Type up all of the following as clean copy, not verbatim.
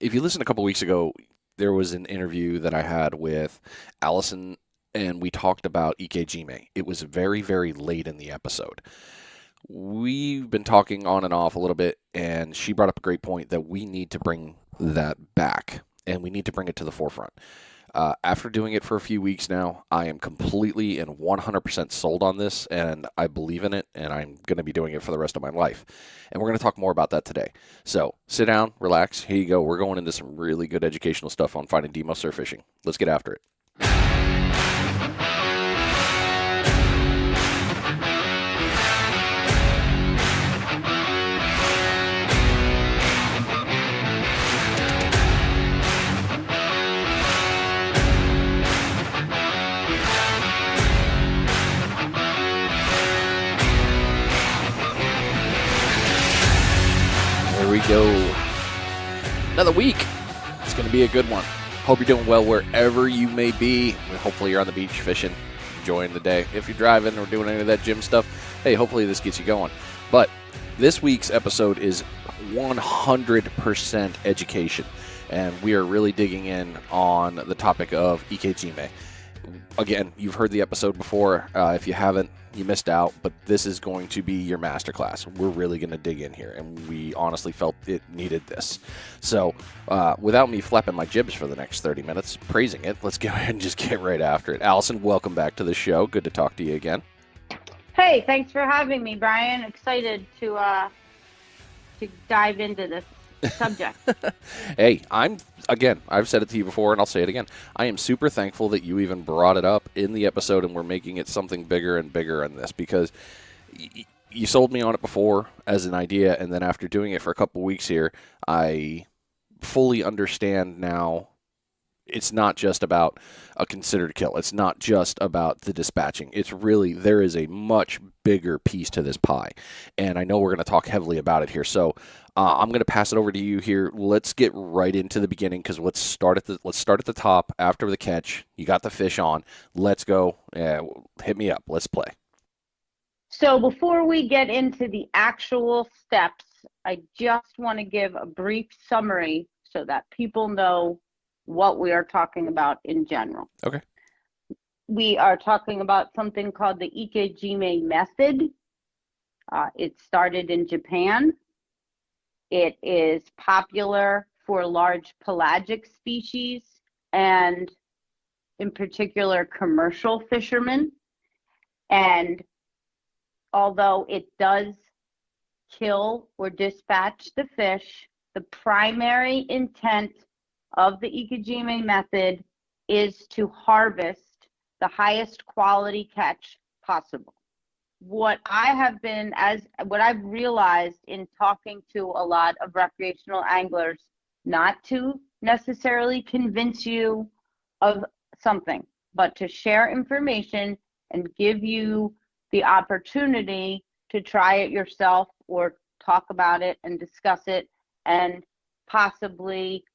if you listened a couple weeks ago, there was an interview that I had with Allison, and we talked about Ikojime. It was very, very late in the episode. We've been talking on and off a little bit, and she brought up a great point that we need to bring that back, and we need to bring it to the forefront. After doing it for a few weeks now, I am completely and 100% sold on this, and I believe in it, and I'm going to be doing it for the rest of my life. And we're going to talk more about that today. So sit down, relax. Here you go. We're going into some really good educational stuff on finding Demo surf fishing. Let's get after it. There we go. Another week. It's going to be a good one. Hope you're doing well wherever you may be. Hopefully you're on the beach fishing, enjoying the day. If you're driving or doing any of that gym stuff, hey, hopefully this gets you going. But this week's episode is 100% education, and we are really digging in on the topic of Ikojime. Again, you've heard the episode before. If you haven't, you missed out, but this is going to be your masterclass. We're really going to dig in here, and we honestly felt it needed this. So without me flapping my jibs for the next 30 minutes, praising it, let's go ahead and just get right after it. Allison, welcome back to the show. Good to talk to you again. Hey, thanks for having me, Brian. Excited to dive into this subject. Hey, I've said it to you before, and I'll say it again. I am super thankful that you even brought it up in the episode, and we're making it something bigger and bigger in this, because you sold me on it before as an idea, and then after doing it for a couple weeks here, I fully understand now. It's not just about a considered kill. It's not just about the dispatching. It's really, there is a much bigger piece to this pie. And I know we're going to talk heavily about it here. So I'm going to pass it over to you here. Let's get right into the beginning, because let's start at the top after the catch. You got the fish on. Let's go. Hit me up. Let's play. So before we get into the actual steps, I just want to give a brief summary so that people know what we are talking about in general. Okay. We are talking about something called the Ike Jime Method. It started in Japan. It is popular for large pelagic species and in particular commercial fishermen. And although it does kill or dispatch the fish, the primary intent of the Ikojime method is to harvest the highest quality catch possible. What I've realized in talking to a lot of recreational anglers, not to necessarily convince you of something, but to share information and give you the opportunity to try it yourself or talk about it and discuss it and possibly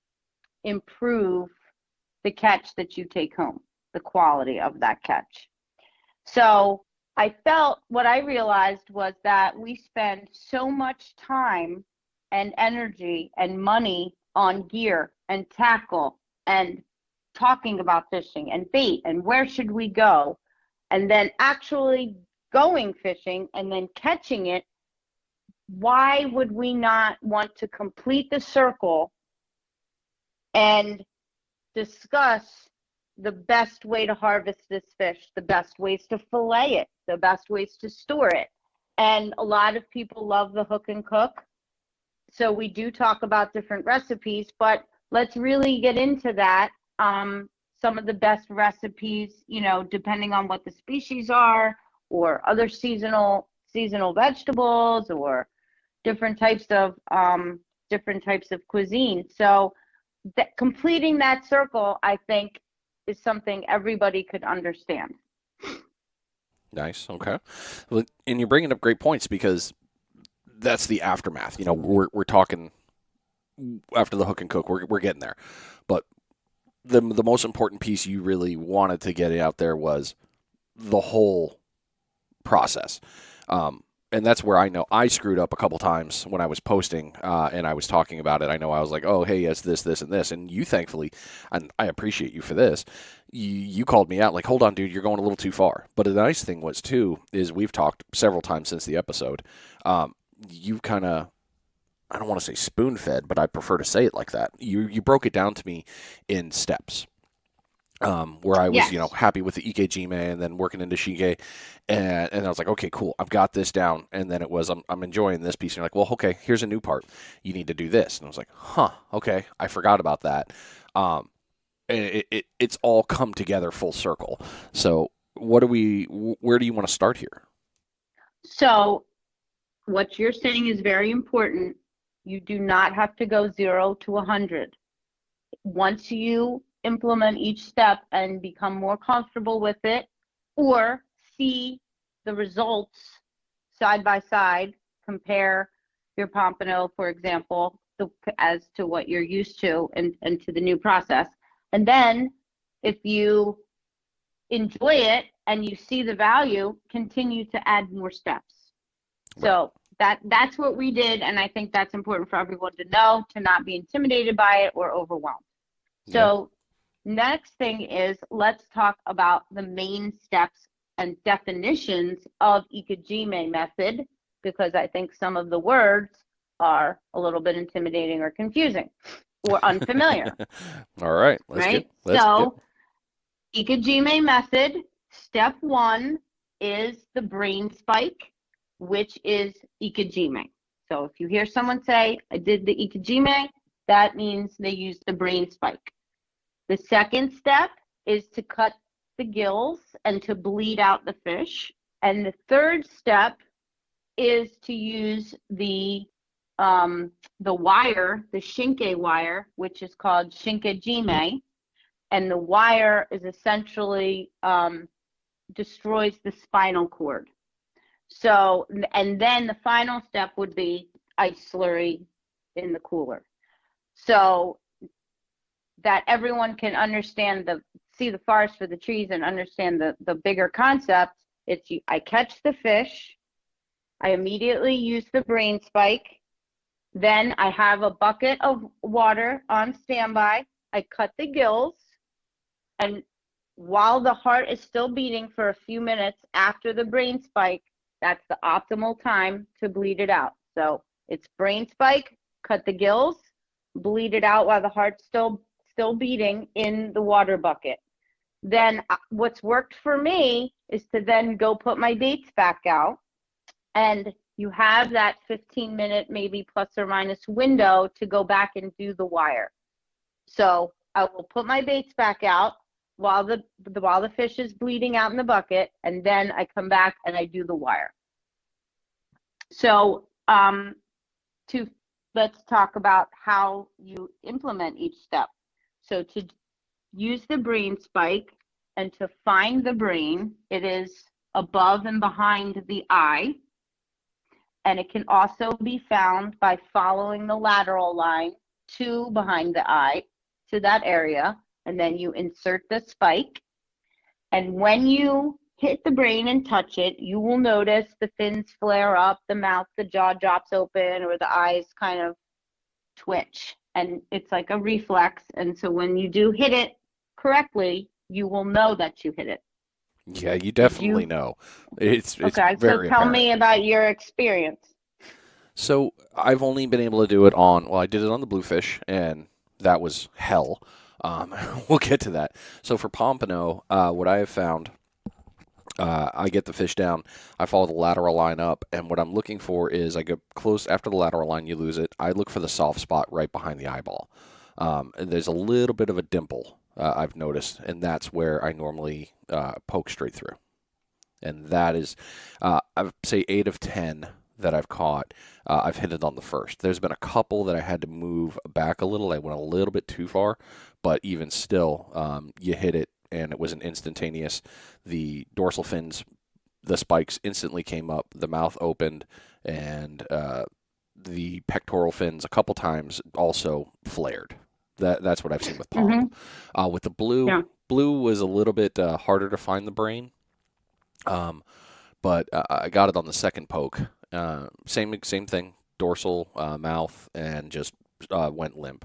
improve the catch that you take home, the quality of that catch. So what I realized was that we spend so much time and energy and money on gear and tackle and talking about fishing and bait and where should we go, and then actually going fishing and then catching it. Why would we not want to complete the circle and discuss the best way to harvest this fish, the best ways to fillet it, the best ways to store it? And a lot of people love the hook and cook. So we do talk about different recipes, but let's really get into that. Some of the best recipes, depending on what the species are, or other seasonal vegetables, or different types of cuisine. So completing that circle, I think, is something everybody could understand. Nice. Okay. Well, and you're bringing up great points, because that's the aftermath. We're talking after the hook and cook. We're getting there, but the most important piece you really wanted to get out there was the whole process. and that's where I know I screwed up a couple times when I was posting and I was talking about it. I know I was like, oh, hey, yes, this, and this. And you, thankfully, and I appreciate you for this, you called me out like, hold on, dude, you're going a little too far. But the nice thing was, too, is we've talked several times since the episode. You kind of, I don't want to say spoon fed, but I prefer to say it like that. You broke it down to me in steps. Where I was, Yes. happy with the Ikojime and then working into Shige, and I was like, okay, cool, I've got this down. And then it was, I'm enjoying this piece. And you're like, well, okay, here's a new part. You need to do this. And I was like, huh, okay, I forgot about that. Um, and it's all come together full circle. So where do you want to start here? So what you're saying is very important. You do not have to go 0 to 100. Once you implement each step and become more comfortable with it, or see the results side by side, compare your Pompano, for example, as to what you're used to and to the new process. And then if you enjoy it and you see the value, continue to add more steps. Right. So that's what we did, and I think that's important for everyone to know, to not be intimidated by it or overwhelmed. So next thing is, let's talk about the main steps and definitions of Ikojime method, because I think some of the words are a little bit intimidating or confusing or unfamiliar. All right, Ikojime method, step 1 is the brain spike, which is Ikojime. So if you hear someone say, I did the Ikojime, that means they used the brain spike. The second step is to cut the gills and to bleed out the fish. And the third step is to use the wire, the shinke wire, which is called Shinkejime. And the wire is essentially destroys the spinal cord. So, and then the final step would be ice slurry in the cooler. So that everyone can understand see the forest for the trees and understand the bigger concept. I catch the fish, I immediately use the brain spike, then I have a bucket of water on standby, I cut the gills, and while the heart is still beating for a few minutes after the brain spike, that's the optimal time to bleed it out. So it's brain spike, cut the gills, bleed it out while the heart's still beating in the water bucket. Then what's worked for me is to then go put my baits back out, and you have that 15-minute maybe plus or minus window to go back and do the wire. So I will put my baits back out while the fish is bleeding out in the bucket, and then I come back and I do the wire. So let's talk about how you implement each step. So to use the brain spike and to find the brain, it is above and behind the eye. And it can also be found by following the lateral line to behind the eye to that area. And then you insert the spike. And when you hit the brain and touch it, you will notice the fins flare up, the mouth, the jaw drops open, or the eyes kind of twitch. And it's like a reflex. And so when you do hit it correctly, you will know that you hit it. Yeah, you definitely know. It's okay, very so tell apparent. me about your experience. So I've only been able to do it I did it on the bluefish, and that was hell. We'll get to that. So for Pompano, what I have found, I get the fish down, I follow the lateral line up, and what I'm looking for is I get close after the lateral line, you lose it. I look for the soft spot right behind the eyeball. And there's a little bit of a dimple I've noticed, and that's where I normally poke straight through. And that is, I would say 8 of 10 that I've caught, I've hit it on the first. There's been a couple that I had to move back a little. I went a little bit too far, but even still, you hit it, and it was an instantaneous. The dorsal fins, the spikes instantly came up, the mouth opened, and the pectoral fins a couple times also flared. That's what I've seen with pomp. With the blue, blue was a little bit harder to find the brain. But I got it on the second poke, Same thing, dorsal, mouth, and just went limp.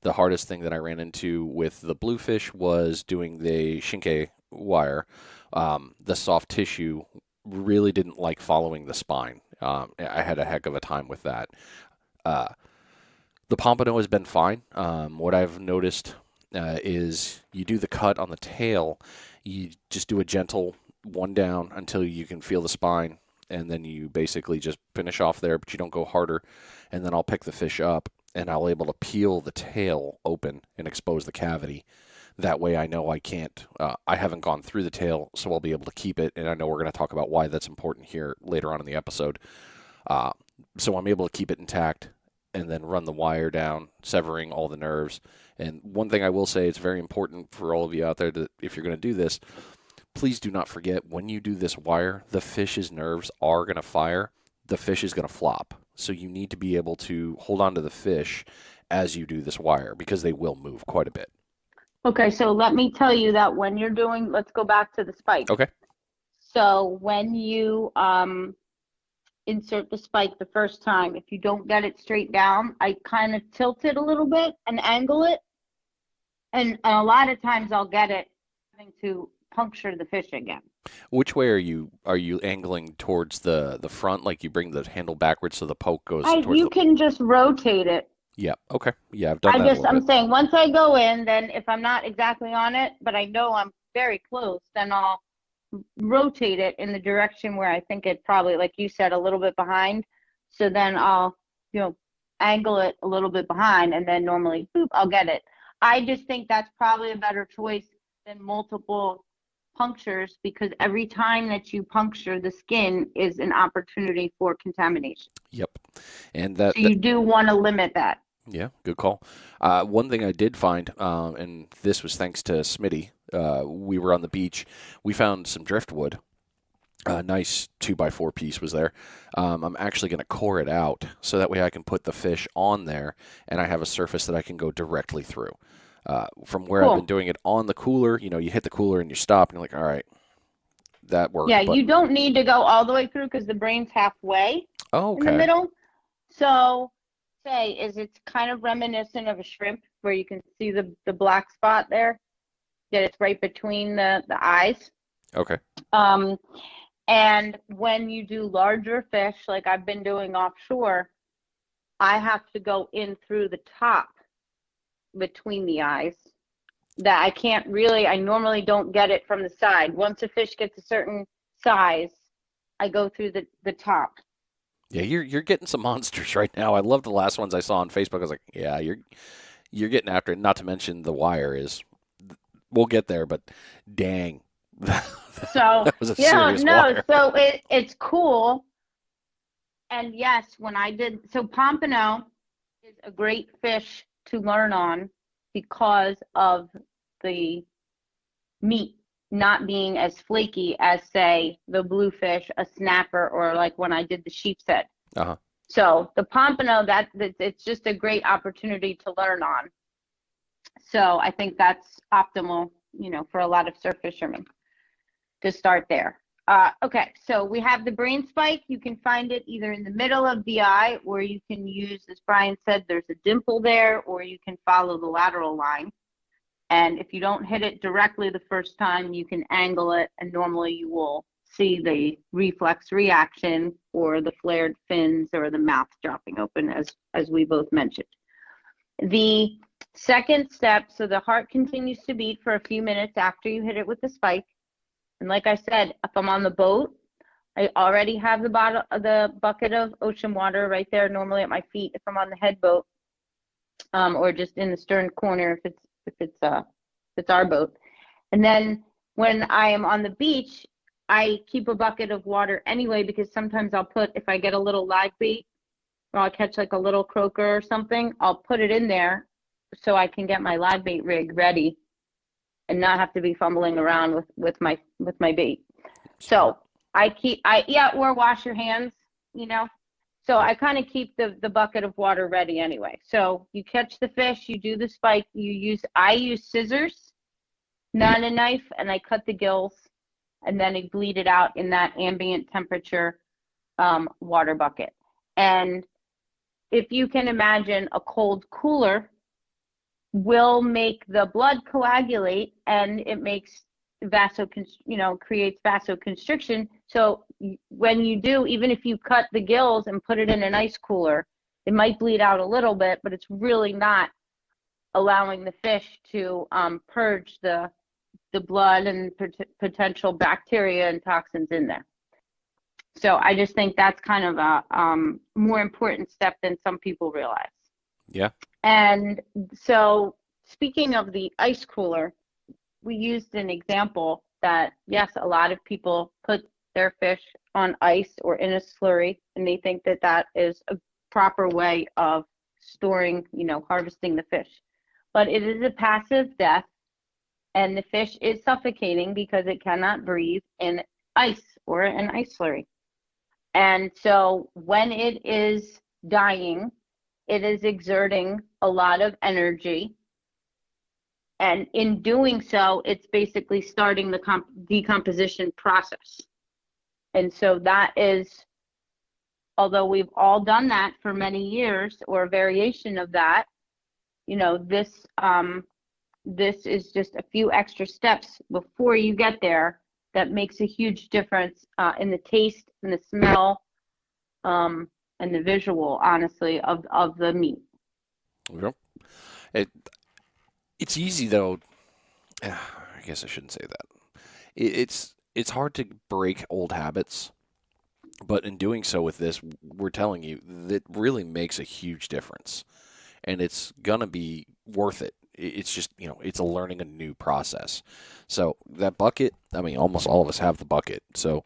The hardest thing that I ran into with the bluefish was doing the shinke wire. The soft tissue really didn't like following the spine. I had a heck of a time with that. Uh, the pompano has been fine. What I've noticed is you do the cut on the tail, you just do a gentle one down until you can feel the spine, and then you basically just finish off there, but you don't go harder. And then I'll pick the fish up, and I'll able to peel the tail open and expose the cavity. That way I know I haven't gone through the tail, so I'll be able to keep it, and I know we're going to talk about why that's important here later on in the episode. So I'm able to keep it intact and then run the wire down, severing all the nerves. And one thing I will say, it's very important for all of you out there that if you're going to do this, please do not forget when you do this wire, the fish's nerves are going to fire. The fish is going to flop. So you need to be able to hold on to the fish as you do this wire because they will move quite a bit. Okay, so let me tell you that when you're doing, let's go back to the spike. Okay. So when you insert the spike the first time, if you don't get it straight down, I kind of tilt it a little bit and angle it. And a lot of times I'll get it having to puncture the fish again. Which way are you angling towards the front? Like you bring the handle backwards so the poke goes towards you can just rotate it. Yeah, okay. Yeah, I've done that I'm saying once I go in, then if I'm not exactly on it, but I know I'm very close, then I'll rotate it in the direction where I think it probably, like you said, a little bit behind. So then I'll, angle it a little bit behind, and then normally, boop, I'll get it. I just think that's probably a better choice than multiple punctures, because every time that you puncture the skin is an opportunity for contamination. Yep. And so you do want to limit that. Yeah, good call. One thing I did find, and this was thanks to Smitty, we were on the beach. We found some driftwood. A nice 2x4 piece was there. I'm actually going to core it out so that way I can put the fish on there and I have a surface that I can go directly through. From where I've been doing it on the cooler, you hit the cooler and you stop and you're like, all right, that worked. Yeah, you don't need to go all the way through because the brain's halfway in the middle. So it's kind of reminiscent of a shrimp where you can see the black spot there. That it's right between the eyes. Okay. And when you do larger fish, like I've been doing offshore, I have to go in through the top between the eyes. That I normally don't get it from the side. Once a fish gets a certain size, I go through the top. Yeah, you're getting some monsters right now. I love the last ones I saw on Facebook. I was like, yeah, you're getting after it. Not to mention the wire is, we'll get there, but dang. So that was a serious wire. So it's cool. And yes, pompano is a great fish to learn on because of the meat not being as flaky as, say, the bluefish, a snapper, or like when I did the sheep's head. Uh-huh. So the pompano, it's just a great opportunity to learn on. So I think that's optimal, for a lot of surf fishermen to start there. Okay, so we have the brain spike. You can find it either in the middle of the eye, or you can use, as Brian said, there's a dimple there, or you can follow the lateral line. And if you don't hit it directly the first time, you can angle it, and normally you will see the reflex reaction or the flared fins or the mouth dropping open, as we both mentioned. The second step, so the heart continues to beat for a few minutes after you hit it with the spike. And like I said, if I'm on the boat, I already have the bucket of ocean water right there, normally at my feet if I'm on the head boat, or just in the stern corner if it's our boat. And then when I am on the beach, I keep a bucket of water anyway, because sometimes if I get a little live bait or I'll catch like a little croaker or something, I'll put it in there so I can get my live bait rig ready and not have to be fumbling around with my bait. So or wash your hands, So I kind of keep the bucket of water ready anyway. So you catch the fish, you do the spike, I use scissors, not a knife, and I cut the gills, and then I bleed it out in that ambient temperature water bucket. And if you can imagine, a cold cooler will make the blood coagulate, and it makes creates vasoconstriction. So when you do, even if you cut the gills and put it in an ice cooler, it might bleed out a little bit, but it's really not allowing the fish to purge the blood and potential bacteria and toxins in there. So I just think that's kind of a more important step than some people realize. Yeah. And so speaking of the ice cooler, we used an example that, yes, a lot of people put their fish on ice or in a slurry, and they think that that is a proper way of storing, harvesting the fish. But it is a passive death, and the fish is suffocating because it cannot breathe in ice or an ice slurry. And so when it is dying, it is exerting a lot of energy. And in doing so, it's basically starting the decomposition process. And so that is, although we've all done that for many years, or a variation of that, this is just a few extra steps before you get there that makes a huge difference in the taste and the smell and the visual, honestly, of the meat. Yep. It's easy, though. I guess I shouldn't say that. It's hard to break old habits, but in doing so with this, we're telling you that really makes a huge difference, and it's gonna be worth it. It's just, it's a learning a new process. So that bucket, almost all of us have the bucket. So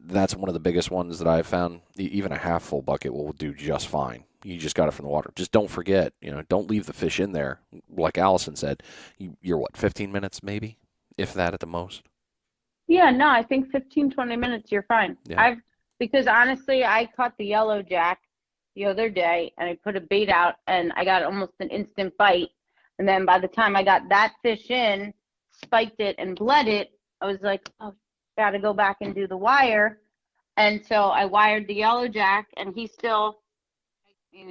that's one of the biggest ones that I've found. Even a half full bucket will do just fine. You just got it from the water. Just don't forget, don't leave the fish in there. Like Allison said, you're 15 minutes maybe, if that at the most? Yeah, no, I think 15, 20 minutes, you're fine. Yeah. Because honestly, I caught the yellow jack the other day, and I put a bait out, and I got almost an instant bite. And then by the time I got that fish in, spiked it and bled it, I was like, oh, got to go back and do the wire. And so I wired the yellow jack, and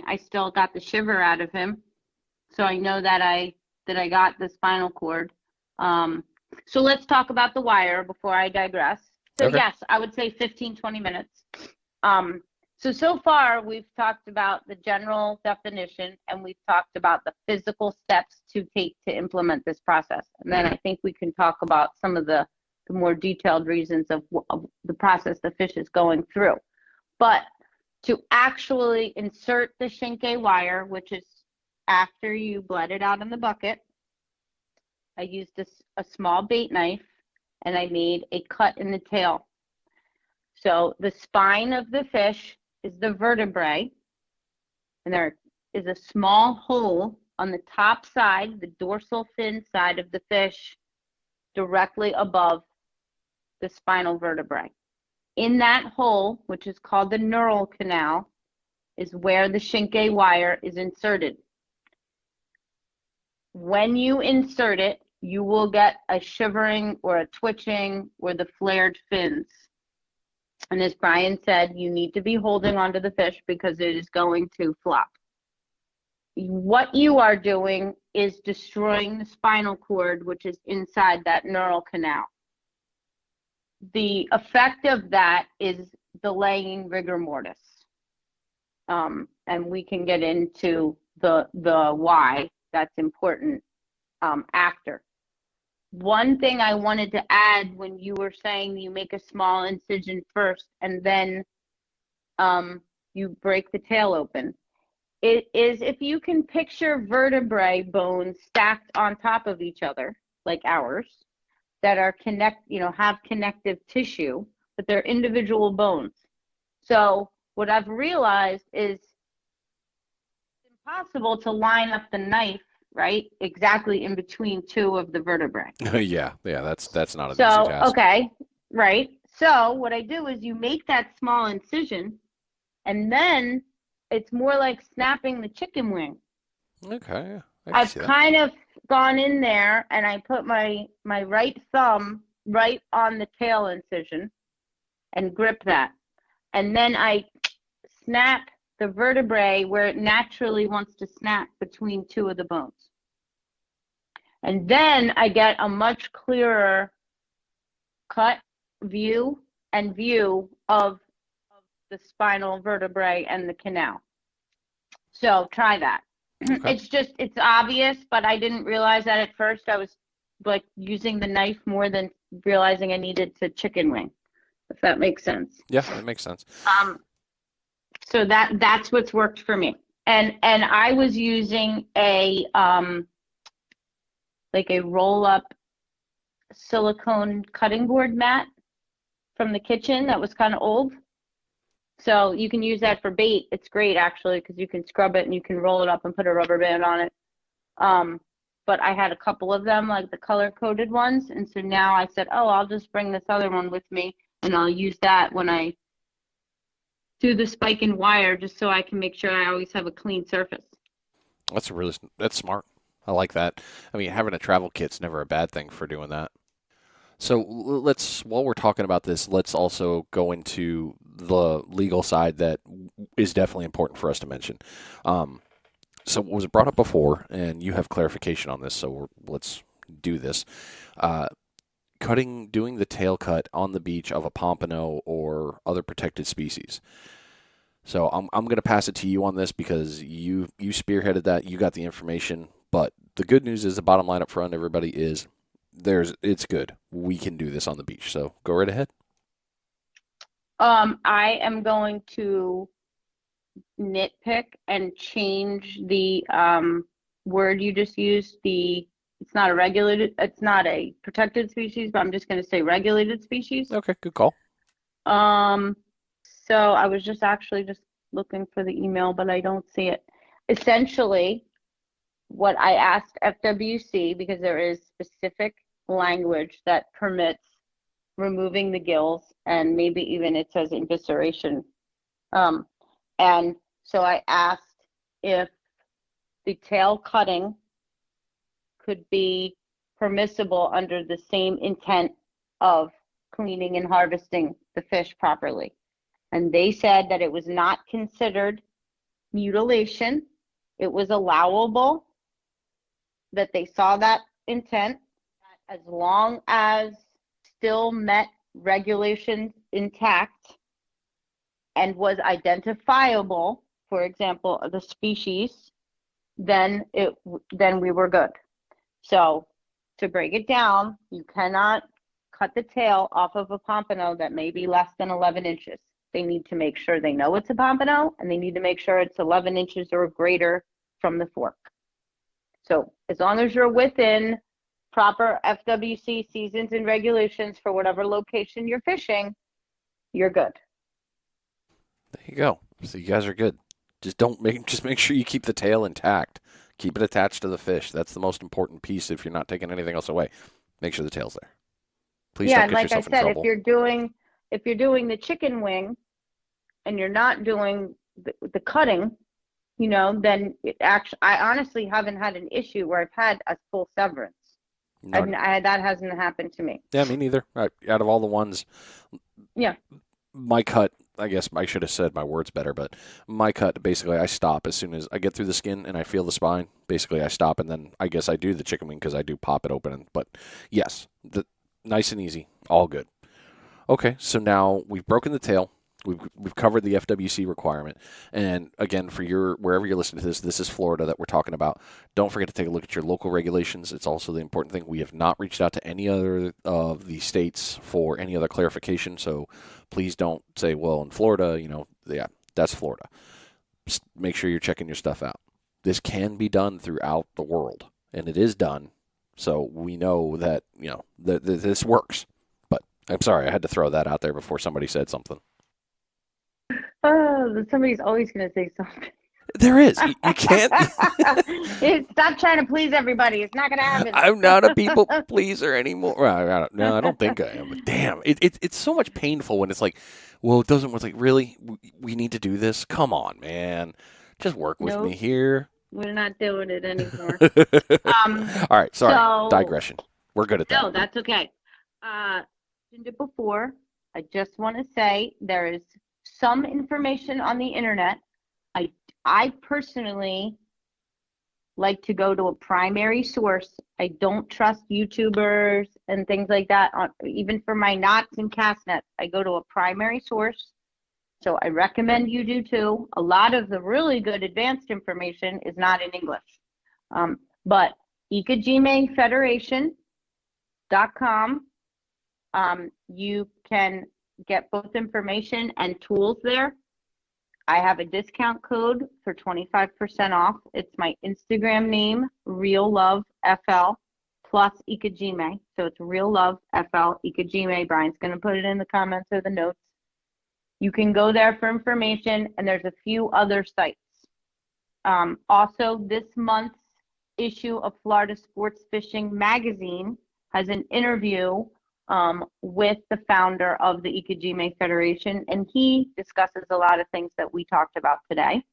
I still got the shiver out of him. So I know that I got the spinal cord. So let's talk about the wire before I digress. So Okay. Yes, I would say 15, 20 minutes. So far we've talked about the general definition, and we've talked about the physical steps to take to implement this process. And then I think we can talk about some of the more detailed reasons of the process the fish is going through. But to actually insert the Shinke wire, which is after you bled it out in the bucket, I used a small bait knife, and I made a cut in the tail. So the spine of the fish is the vertebrae, and there is a small hole on the top side, the dorsal fin side of the fish, directly above the spinal vertebrae. In that hole, which is called the neural canal, is where the Shinke wire is inserted. When you insert it, you will get a shivering or a twitching or the flared fins. And as Brian said, you need to be holding onto the fish because it is going to flop. What you are doing is destroying the spinal cord, which is inside that neural canal. The effect of that is delaying rigor mortis. And we can get into the why that's important after. One thing I wanted to add, when you were saying you make a small incision first and then you break the tail open, it is, if you can picture vertebrae bones stacked on top of each other, like ours, that are have connective tissue, but they're individual bones. So what I've realized is it's impossible to line up the knife, right, exactly in between two of the vertebrae. yeah, that's not an easy task. Okay, right. So what I do is you make that small incision, and then it's more like snapping the chicken wing. Okay, yeah, I've kind of gone in there, and I put my right thumb right on the tail incision and grip that. and then I snap the vertebrae where it naturally wants to snap between two of the bones. And then I get a much clearer cut view of the spinal vertebrae and the canal. So try that. Okay. It's obvious, but I didn't realize that at first. I was like using the knife more than realizing I needed to chicken wing, if that makes sense. Yeah, that makes sense. So that's what's worked for me. And I was using a like a roll up silicone cutting board mat from the kitchen that was kind of old. So you can use that for bait. It's great actually because you can scrub it and you can roll it up and put a rubber band on it. But I had a couple of them, like the color coded ones, and so now I said, oh, I'll just bring this other one with me and I'll use that when I do the spike and wire, just so I can make sure I always have a clean surface. That's smart. I like that. I mean, having a travel kit's never a bad thing for doing that. So while we're talking about this, let's also go into the legal side that is definitely important for us to mention. So it was brought up before, and you have clarification on this, so let's do this. Doing the tail cut on the beach of a pompano or other protected species. So I'm going to pass it to you on this because you spearheaded that, you got the information. But the good news is, the bottom line up front, everybody, is it's good. We can do this on the beach. So go right ahead. I am going to nitpick and change the word you just used. It's not a protected species, but I'm just going to say regulated species. Okay, good call. So I was just looking for the email, but I don't see it. Essentially, what I asked FWC, because there is specific language that permits removing the gills, and maybe even it says evisceration. And so I asked if the tail cutting could be permissible under the same intent of cleaning and harvesting the fish properly. And they said that it was not considered mutilation. It was allowable, that they saw that intent, as long as still met regulations intact and was identifiable, for example, the species, then we were good. So to break it down, you cannot cut the tail off of a pompano that may be less than 11 inches. They need to make sure they know it's a pompano, and they need to make sure it's 11 inches or greater from the fork. So as long as you're within proper FWC seasons and regulations for whatever location you're fishing, you're good. There you go. So you guys are good. Just make sure you keep the tail intact. Keep it attached to the fish. That's the most important piece. If you're not taking anything else away, make sure the tail's there. Please don't get yourself in trouble. If you're doing the chicken wing and you're not doing the cutting, then I honestly haven't had an issue where I've had a full severance. That hasn't happened to me. Yeah, me neither. Out of all the ones, yeah, my cut, I guess I should have said my words better, but my cut, basically, I stop as soon as I get through the skin and I feel the spine. Basically, I stop, and then I guess I do the chicken wing because I do pop it open. But yes, nice and easy, all good. Okay, so now we've broken the tail. We've covered the FWC requirement. And again, for wherever you're listening to this is Florida that we're talking about. Don't forget to take a look at your local regulations. It's also the important thing. We have not reached out to any other of the states for any other clarification. So please don't say, well, in Florida, yeah, that's Florida. Just make sure you're checking your stuff out. This can be done throughout the world, and it is done. So we know that, this works. But I'm sorry, I had to throw that out there before somebody said something. Oh, somebody's always going to say something. There is. You can't. Stop trying to please everybody. It's not going to happen. I'm not a people pleaser anymore. Well, I don't think I am. But damn, it's so much painful when it's like, well, it doesn't. It's like, really? We need to do this? Come on, man. Just work with me here. We're not doing it anymore. All right. Sorry. Digression. We're good at that. No, that's okay. Mentioned it before. I just want to say there is some information on the internet. I personally like to go to a primary source. I don't trust YouTubers and things like that. Even for my knots and cast nets, I go to a primary source. So I recommend you do too. A lot of the really good advanced information is not in English. But Ikojime Federation.com, you can get both information and tools there. I have a discount code for 25% off. It's my Instagram name, Real Love FL plus Ikojime. So it's Real Love FL Ikojime. Brian's going to put it in the comments or the notes. You can go there for information, and there's a few other sites. Also, this month's issue of Florida Sports Fishing Magazine has an interview with the founder of the Ike Jime Federation, and he discusses a lot of things that we talked about today.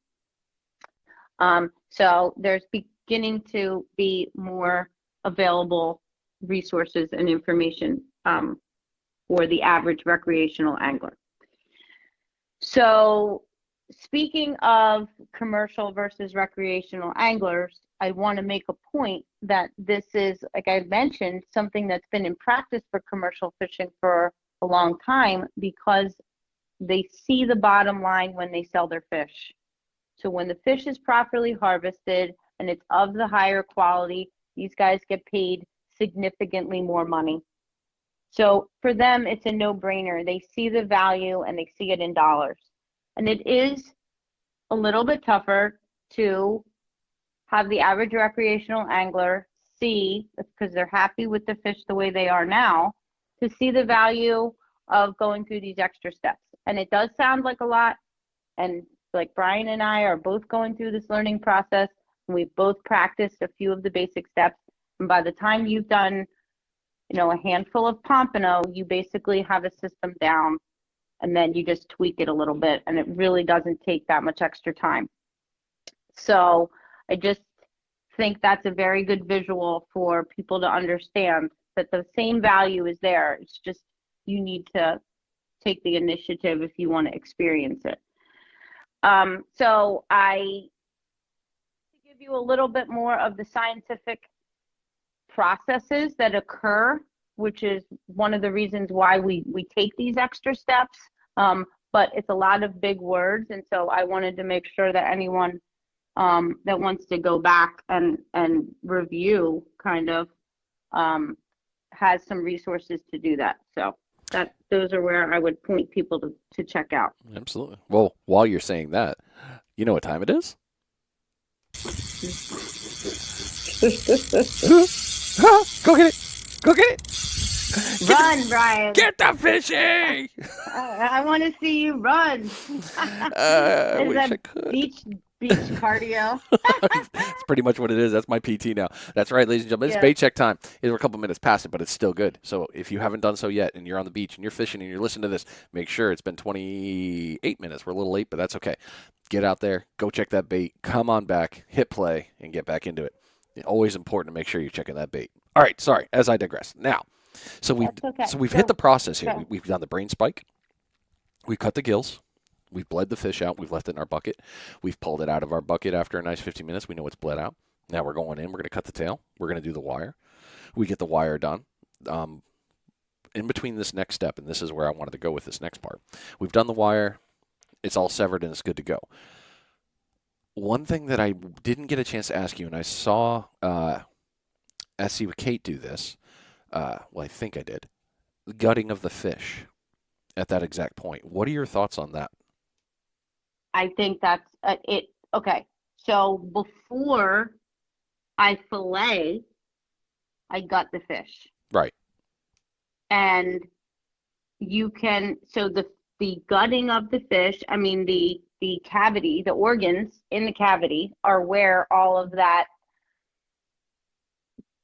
So there's beginning to be more available resources and information for the average recreational angler. So speaking of commercial versus recreational anglers, I want to make a point that this is, like I mentioned, something that's been in practice for commercial fishing for a long time because they see the bottom line when they sell their fish. So when the fish is properly harvested and it's of the higher quality, these guys get paid significantly more money. So for them, it's a no-brainer. They see the value and they see it in dollars. And it is a little bit tougher to have the average recreational angler see, because they're happy with the fish the way they are now, to see the value of going through these extra steps. And it does sound like a lot. And like Brian and I are both going through this learning process. And we've both practiced a few of the basic steps. And by the time you've done, a handful of Pompano, you basically have a system down, and then you just tweak it a little bit, and it really doesn't take that much extra time. So I just think that's a very good visual for people to understand that the same value is there. It's just you need to take the initiative if you want to experience it. So I give you a little bit more of the scientific processes that occur, which is one of the reasons why we take these extra steps. But it's a lot of big words, and so I wanted to make sure that anyone that wants to go back and review kind of has some resources to do that. So those are where I would point people to check out. Absolutely. Well, while you're saying that, you know what time it is? Go get it! Go get it! Run, Brian! Get the fishing! I want to see you run. I Is wish that I could. beach cardio? That's pretty much what it is. That's my PT now. That's right, ladies and gentlemen. It's bait check time. We're a couple minutes past it, but it's still good. So if you haven't done so yet and you're on the beach and you're fishing and you're listening to this, make sure it's been 28 minutes. We're a little late, but that's okay. Get out there, go check that bait, come on back, hit play, and get back into it. Always important to make sure you're checking that bait. All right, sorry, as I digress. Now, we've hit the process here. We've done the brain spike. We've cut the gills. We've bled the fish out. We've left it in our bucket. We've pulled it out of our bucket after a nice 15 minutes. We know it's bled out. Now we're going in. We're going to cut the tail. We're going to do the wire. We get the wire done. In between this next step, and this is where I wanted to go with this next part, we've done the wire. It's all severed and it's good to go. One thing that I didn't get a chance to ask you, and I saw SC with Kate do this, well, I think I did, the gutting of the fish at that exact point. What are your thoughts on that? I think that's it. Okay, so before I fillet, I gut the fish. Right. And you can, so the gutting of the fish, I mean the cavity, the organs in the cavity are where all of that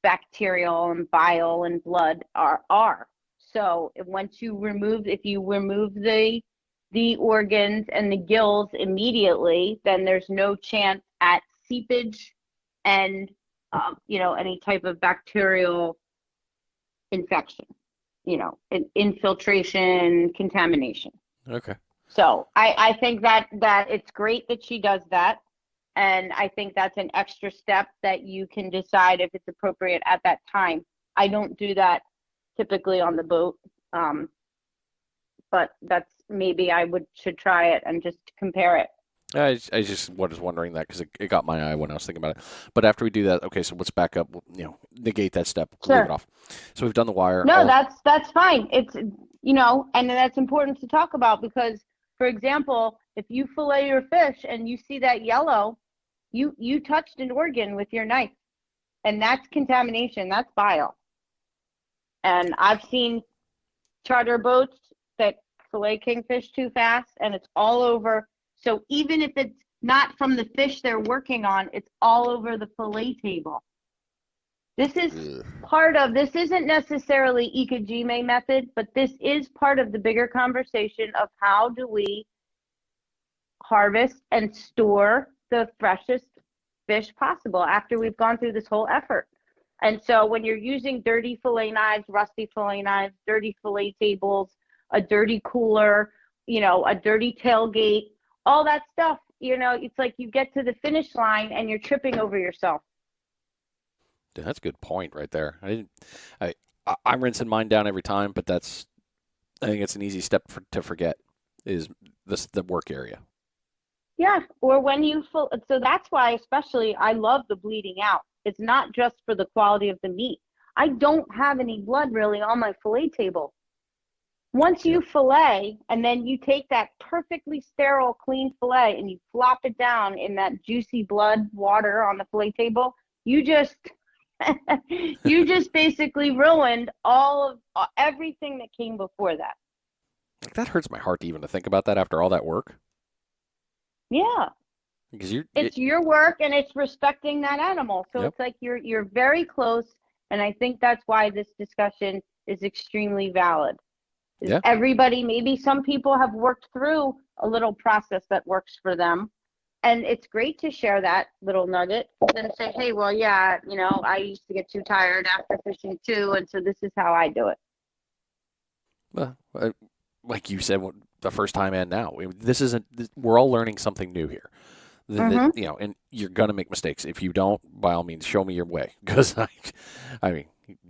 bacterial and bile and blood are. So once you remove, if you remove the organs and the gills immediately, then there's no chance at seepage and any type of bacterial infection, infiltration, contamination. Okay. So I think that it's great that she does that. And I think that's an extra step that you can decide if it's appropriate at that time. I don't do that typically on the boat. But that's maybe should try it and just compare it. I just was wondering that because it got my eye when I was thinking about it. But after we do that, okay, so let's back up. Negate that step. Leave it Sure. off. So we've done the wire. No, that's fine. It's, and that's important to talk about because, for example, if you fillet your fish and you see that yellow, you touched an organ with your knife, and that's contamination. That's bile. And I've seen charter boats that fillet kingfish too fast, and it's all over. So even if it's not from the fish they're working on, it's all over the fillet table. This is this isn't necessarily Ikojime method, but this is part of the bigger conversation of how do we harvest and store the freshest fish possible after we've gone through this whole effort. And so when you're using dirty fillet knives, rusty fillet knives, dirty fillet tables, a dirty cooler, a dirty tailgate, all that stuff, it's like you get to the finish line and you're tripping over yourself. Dude, that's a good point right there. I'm rinsing mine down every time, but I think it's an easy step to forget is the work area. Yeah, or when so that's why especially I love the bleeding out. It's not just for the quality of the meat. I don't have any blood really on my fillet table. Once you fillet and then you take that perfectly sterile, clean fillet and you flop it down in that juicy blood water on the fillet table, you just basically ruined all of everything that came before that. That hurts my heart even to think about that after all that work. Yeah. Because it's your work and it's respecting that animal. So It's like you're very close, and I think that's why this discussion is extremely valid. Yeah. Everybody, maybe some people have worked through a little process that works for them, and it's great to share that little nugget and say, hey, well, yeah, I used to get too tired after fishing too, and so this is how I do it. Well, like you said, the first time and now, we're all learning something new here. And you're going to make mistakes. If you don't, by all means, show me your way. Because,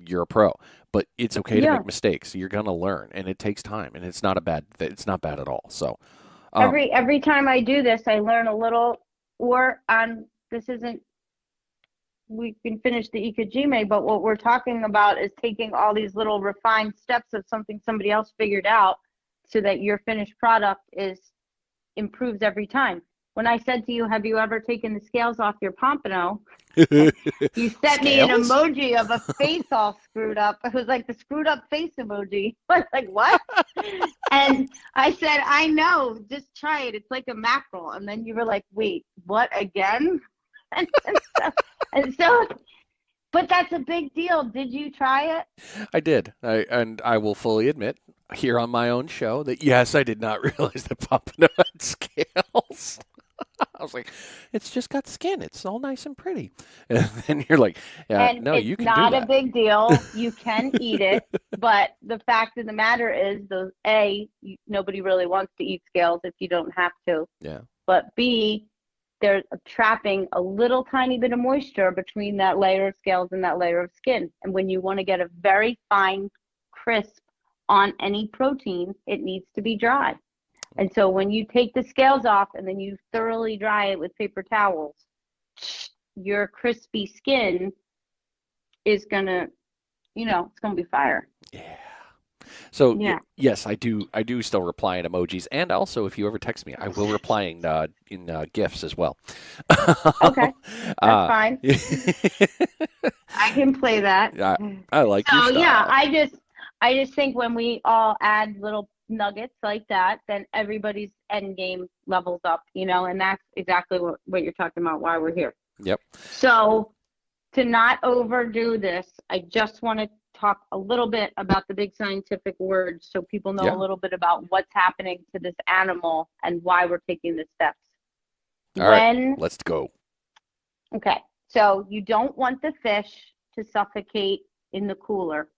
you're a pro. But it's okay to make mistakes. You're going to learn. And it takes time. And it's not bad at all. So every time I do this, I learn a little. We can finish the Ikojime, but what we're talking about is taking all these little refined steps of something somebody else figured out so that your finished product improves every time. When I said to you, have you ever taken the scales off your Pompano? You sent me an emoji of a face all screwed up. It was like the screwed up face emoji. I was like, what? And I said, I know, just try it. It's like a mackerel. And then you were like, wait, what again? And so, but that's a big deal. Did you try it? I did. And I will fully admit here on my own show that, yes, I did not realize that Pompano had scales. I was like, it's just got skin. It's all nice and pretty. And then you're like, no, you can do that. It's not a big deal. You can eat it. But the fact of the matter is, nobody really wants to eat scales if you don't have to. Yeah. But B, they're trapping a little tiny bit of moisture between that layer of scales and that layer of skin. And when you want to get a very fine crisp on any protein, it needs to be dry. And so when you take the scales off and then you thoroughly dry it with paper towels, your crispy skin is gonna, it's gonna be fire. Yeah. So yes, I do still reply in emojis, and also if you ever text me, I will reply in GIFs as well. Okay, that's fine. I can play that. I like your style. Yeah, I just think when we all add little nuggets like that, then everybody's end game levels up, and that's exactly what you're talking about, why we're here. Yep. So to not overdo this, I just want to talk a little bit about the big scientific words so people know a little bit about what's happening to this animal and why we're taking the steps. All right, let's go. Okay, so you don't want the fish to suffocate in the cooler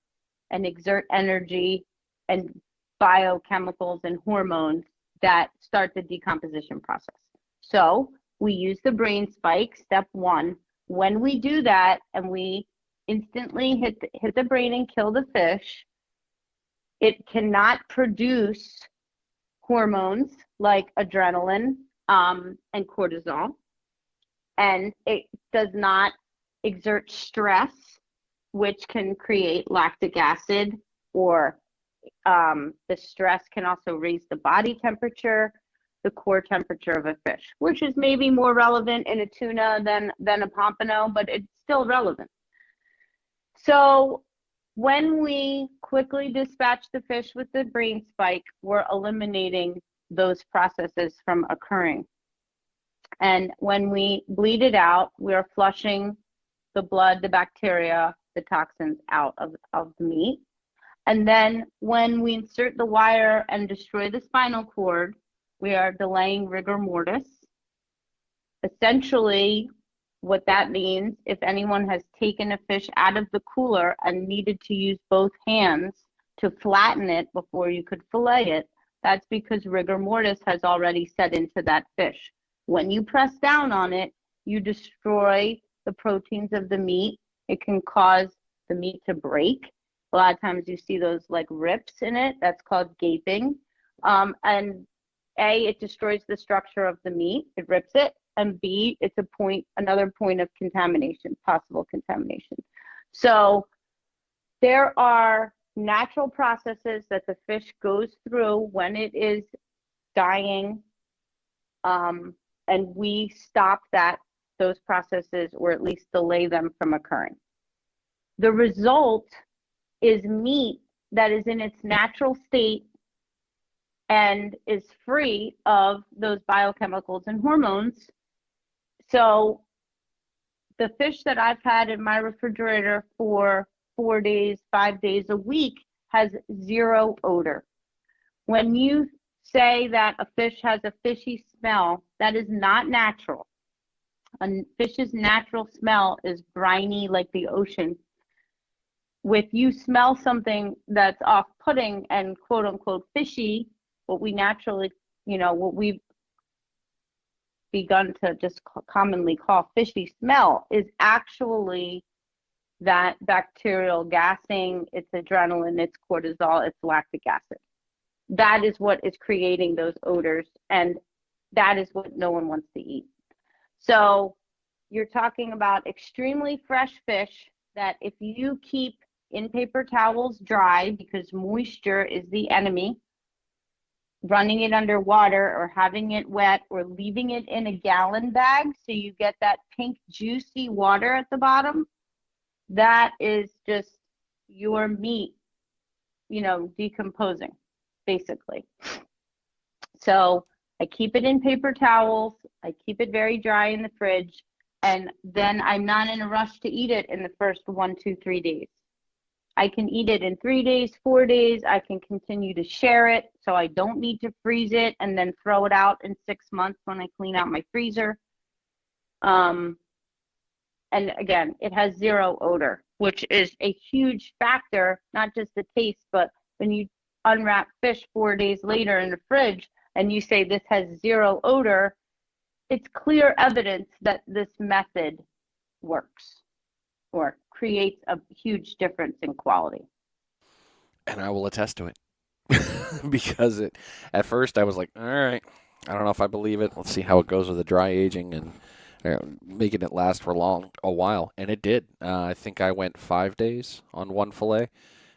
and exert energy and biochemicals and hormones that start the decomposition process. So we use the brain spike, step one. When we do that and we instantly hit the brain and kill the fish, it cannot produce hormones like adrenaline and cortisol, and it does not exert stress, which can create lactic acid, or the stress can also raise the body temperature, the core temperature of a fish, which is maybe more relevant in a tuna than a pompano, but it's still relevant. So when we quickly dispatch the fish with the brain spike, we're eliminating those processes from occurring. And when we bleed it out, we're flushing the blood, the bacteria, the toxins out of the meat. And then when we insert the wire and destroy the spinal cord, we are delaying rigor mortis. Essentially, what that means, if anyone has taken a fish out of the cooler and needed to use both hands to flatten it before you could fillet it, that's because rigor mortis has already set into that fish. When you press down on it, you destroy the proteins of the meat. It can cause the meat to break. A lot of times you see those like rips in it. That's called gaping. And A, it destroys the structure of the meat. It rips it. And B, it's another point of contamination, possible contamination. So there are natural processes that the fish goes through when it is dying, and we stop those processes, or at least delay them from occurring. The result is meat that is in its natural state and is free of those biochemicals and hormones. So the fish that I've had in my refrigerator for 4 days, 5 days a week has zero odor. When you say that a fish has a fishy smell, that is not natural. A fish's natural smell is briny, like the ocean. If you smell something that's off-putting and quote unquote fishy, what we naturally, what we've begun to just commonly call fishy smell is actually that bacterial gassing. It's adrenaline, it's cortisol, it's lactic acid. That is what is creating those odors, and that is what no one wants to eat. So you're talking about extremely fresh fish that if you keep in paper towels dry, because moisture is the enemy, running it under water or having it wet or leaving it in a gallon bag so you get that pink juicy water at the bottom, that is just your meat, decomposing, basically. So I keep it in paper towels, I keep it very dry in the fridge, and then I'm not in a rush to eat it in the first 1, 2, 3 days. I can eat it in 3 days, 4 days. I can continue to share it, so I don't need to freeze it and then throw it out in 6 months when I clean out my freezer. And again, it has zero odor, which is a huge factor, not just the taste, but when you unwrap fish 4 days later in the fridge and you say this has zero odor, it's clear evidence that this method works or creates a huge difference in quality. And I will attest to it. Because at first I was like, all right, I don't know if I believe it. Let's see how it goes with the dry aging and making it last for a while. And it did. I think I went 5 days on one fillet.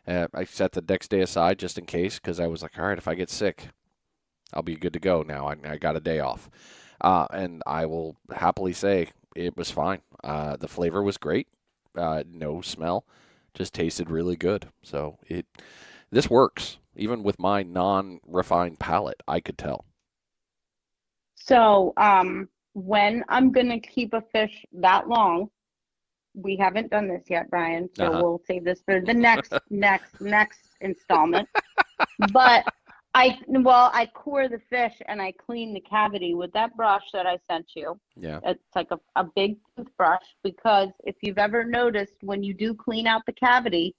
I set the next day aside just in case, because I was like, all right, if I get sick, I'll be good to go now. I got a day off. And I will happily say it was fine. The flavor was great. No smell, just tasted really good. So this works. Even with my non-refined palate, I could tell. So when I'm going to keep a fish that long, we haven't done this yet, Brian, so we'll save this for the next installment. But I core the fish and I clean the cavity with that brush that I sent you. Yeah. It's like a big toothbrush, because if you've ever noticed, when you do clean out the cavity,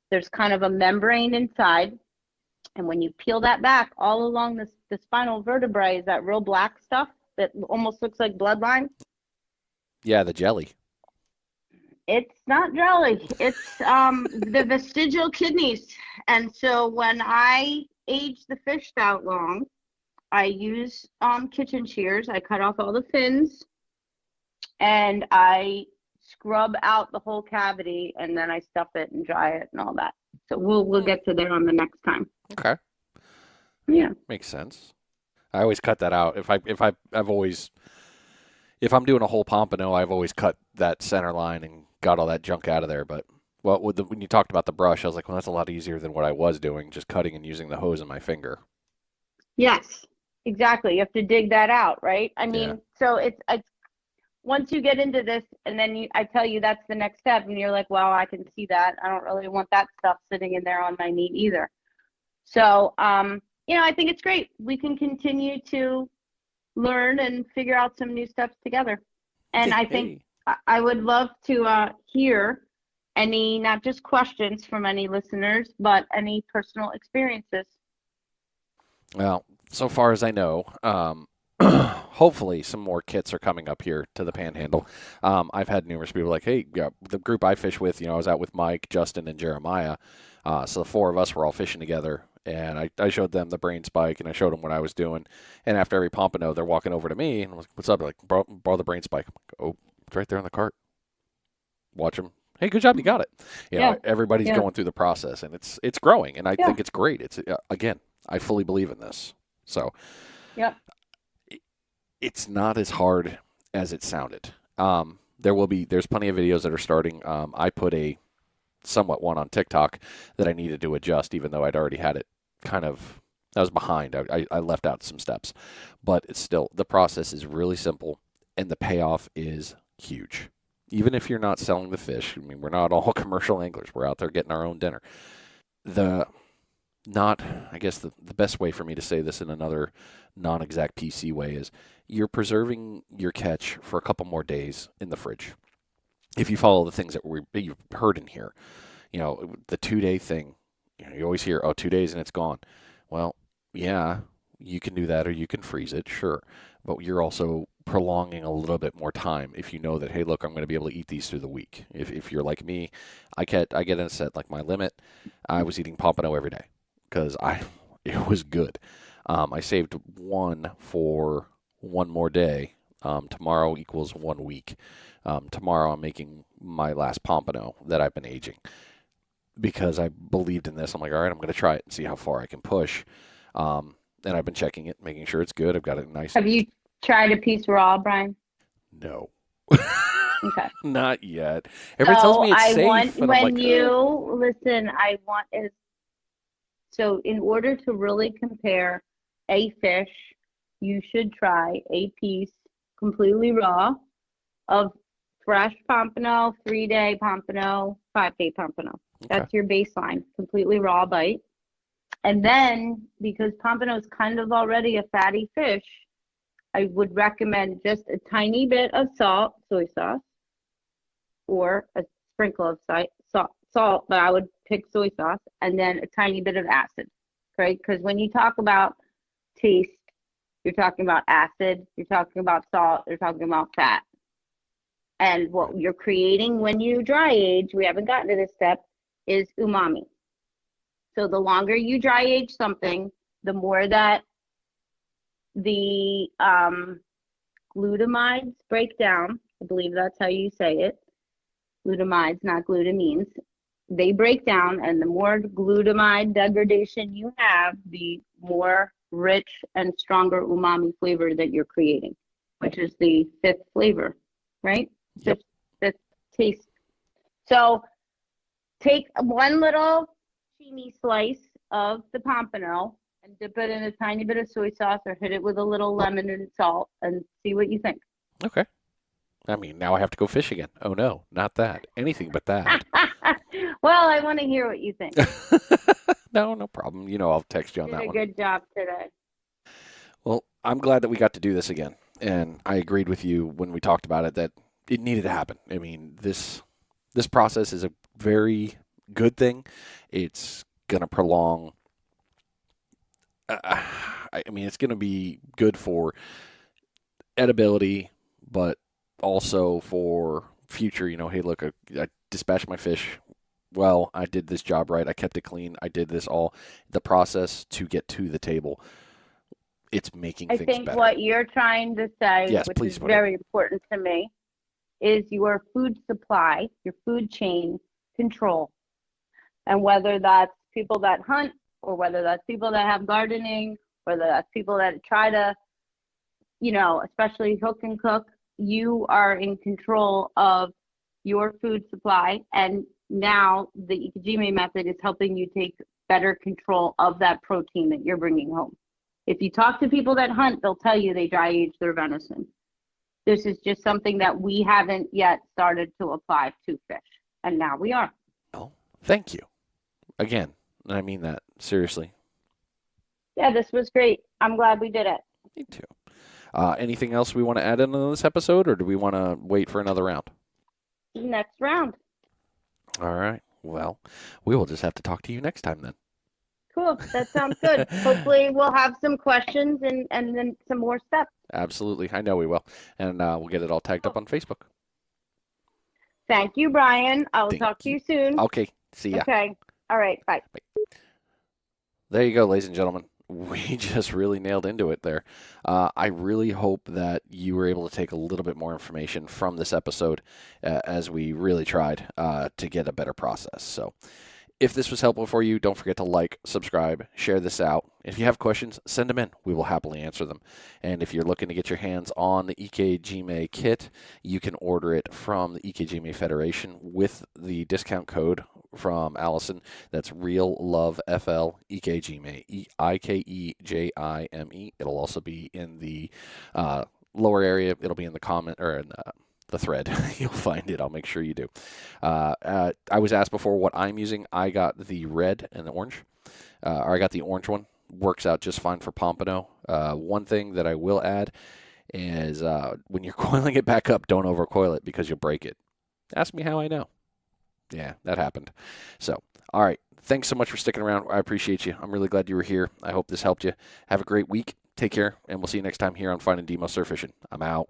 there's kind of a membrane inside, And when you peel that back, all along the spinal vertebrae is that real black stuff that almost looks like bloodline. Yeah, the jelly. It's not jelly. It's the vestigial kidneys. And so when I age the fish that long, I use kitchen shears. I cut off all the fins and I scrub out the whole cavity, and then I stuff it and dry it and all that. So we'll get to there on the next time. Okay. Yeah. Makes sense. I always cut that out. If I'm doing a whole pompano, I've always cut that center line and got all that junk out of there. But when you talked about the brush, I was like, well, that's a lot easier than what I was doing, just cutting and using the hose in my finger. Yes, exactly. You have to dig that out, right? I mean, Yeah. so it's once you get into this, and then I tell you that's the next step, and you're like, well, I can see that. I don't really want that stuff sitting in there on my meat either. So, I think it's great. We can continue to learn and figure out some new steps together. And I think I would love to hear any, not just questions from any listeners, but any personal experiences. Well, so far as I know, hopefully some more kits are coming up here to the Panhandle. I've had numerous people like, hey, yeah, the group I fish with, I was out with Mike, Justin, and Jeremiah. So the four of us were all fishing together. And I showed them the brain spike, and I showed them what I was doing. And after every pompano, they're walking over to me, and I'm like, what's up? They're like, borrow the brain spike. I'm like, oh, it's right there in the cart. Watch them. Hey, good job, you got it. Everybody's going through the process, and it's growing, and I think it's great. It's again, I fully believe in this. So, it's not as hard as it sounded. There's plenty of videos that are starting. I put a somewhat one on TikTok that I needed to adjust, even though I'd already had it I was behind. I left out some steps, but it's still, the process is really simple and the payoff is huge. Even if you're not selling the fish, I mean, we're not all commercial anglers. We're out there getting our own dinner. The best way for me to say this in another non-exact PC way is you're preserving your catch for a couple more days in the fridge. If you follow the things that you've heard in here, the 2-day thing, you always hear, 2 days and it's gone. Well, yeah, you can do that or you can freeze it, sure. But you're also prolonging a little bit more time if you know that, hey, look, I'm going to be able to eat these through the week. If you're like me, I get in a set, like my limit, I was eating pompano every day because it was good. I saved one for one more day. Tomorrow equals 1 week. Tomorrow I'm making my last pompano that I've been aging because I believed in this. I'm like, all right, I'm going to try it and see how far I can push. And I've been checking it, making sure it's good. I've got it nice. Have you tried a piece raw, Brian? No. Okay. Not yet. Everybody tells me it's safe. So in order to really compare a fish, you should try a piece completely raw of fresh pompano, 3-day pompano, 5-day pompano. Okay. That's your baseline, completely raw bite. And then, because pompano is kind of already a fatty fish, I would recommend just a tiny bit of salt, soy sauce, or a sprinkle of salt, but I would pick soy sauce, and then a tiny bit of acid, right? Because when you talk about taste, you're talking about acid, you're talking about salt, you're talking about fat. And what you're creating when you dry age, we haven't gotten to this step, is umami. So the longer you dry age something, the more that the glutamides break down. I believe that's how you say it. Glutamides, not glutamines. They break down, and the more glutamide degradation you have, the more rich and stronger umami flavor that you're creating, which is the 5th flavor, right? Yep. Fifth taste. So take one little teeny slice of the pompano and dip it in a tiny bit of soy sauce or hit it with a little lemon and salt and see what you think. Okay. I mean, now I have to go fish again. Oh, no, not that. Anything but that. Well, I want to hear what you think. No problem. I'll text you on that one. one. Good job today. Well, I'm glad that we got to do this again. And I agreed with you when we talked about it that it needed to happen. I mean, this process is a very good thing. It's going to prolong I mean, it's going to be good for edibility, but also for future. Hey, look, I dispatched my fish. Well, I did this job right. I kept it clean. I did this all. The process to get to the table, it's making I things think better. what you're trying to say, Yes, which please is put it. very important to me, is your food supply, your food chain control. And whether that's people that hunt, or whether that's people that have gardening, whether that's people that try to, especially hook and cook, you are in control of your food supply. And now the Ikojime method is helping you take better control of that protein that you're bringing home. If you talk to people that hunt, they'll tell you they dry age their venison. This is just something that we haven't yet started to apply to fish. And now we are. Oh, thank you. Again, and I mean that seriously. Yeah, this was great. I'm glad we did it. Me too. Anything else we want to add into this episode, or do we want to wait for another round? Next round. All right. Well, we will just have to talk to you next time then. Cool. That sounds good. Hopefully we'll have some questions and then some more steps. Absolutely. I know we will. And we'll get it all tagged up on Facebook. Thank you, Brian. I will Thank talk to you. you soon. Okay. See ya. Okay. All right. Bye. There you go, ladies and gentlemen. We just really nailed into it there. I really hope that you were able to take a little bit more information from this episode as we really tried to get a better process. So if this was helpful for you, don't forget to like, subscribe, share this out. If you have questions, send them in. We will happily answer them. And if you're looking to get your hands on the Ike Jime kit, you can order it from the Ike Jime Federation with the discount code from Allison. That's Real Love FL Ikojime, Ikejime. It'll also be in the lower area. It'll be in the comment or in the thread. You'll find it. I'll make sure you do. I was asked before what I'm using. I got the red and the orange, or I got the orange one. Works out just fine for Pompano. One thing that I will add is when you're coiling it back up, don't overcoil it because you'll break it. Ask me how I know. Yeah, that happened. So, all right. Thanks so much for sticking around. I appreciate you. I'm really glad you were here. I hope this helped you. Have a great week. Take care, and we'll see you next time here on Finding Demo Surf Fishing. I'm out.